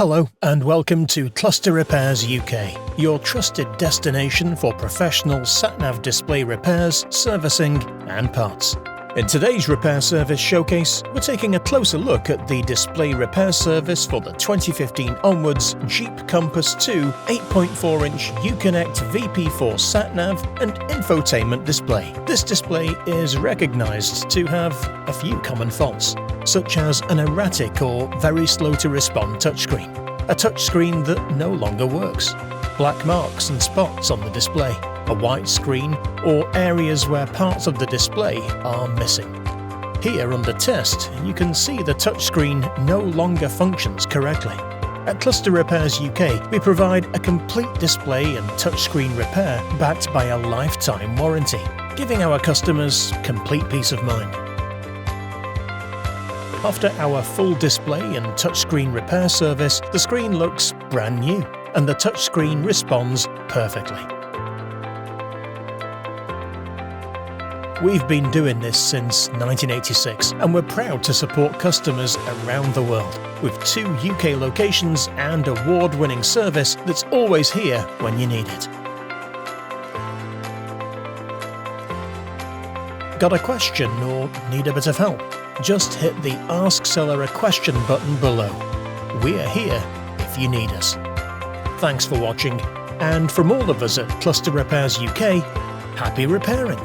Hello and welcome to Cluster Repairs UK, your trusted destination for professional sat-nav display repairs, servicing and parts. In today's repair service showcase, we're taking a closer look at the display repair service for the 2015 onwards Jeep Compass 2 8.4-inch UCONNECT VP4 sat-nav and infotainment display. This display is recognised to have a few common faults, such as an erratic or very slow to respond touchscreen, a touchscreen that no longer works, black marks and spots on the display, a white screen, or areas where parts of the display are missing. Here under test, you can see the touchscreen no longer functions correctly. At Cluster Repairs UK, we provide a complete display and touchscreen repair backed by a lifetime warranty, giving our customers complete peace of mind. After our full display and touchscreen repair service, the screen looks brand new and the touchscreen responds perfectly. We've been doing this since 1986 and we're proud to support customers around the world with 2 UK locations and award-winning service that's always here when you need it. Got a question or need a bit of help? Just hit the Ask Seller a Question button below. We're here if you need us. Thanks for watching, and from all of us at Cluster Repairs UK, happy repairing!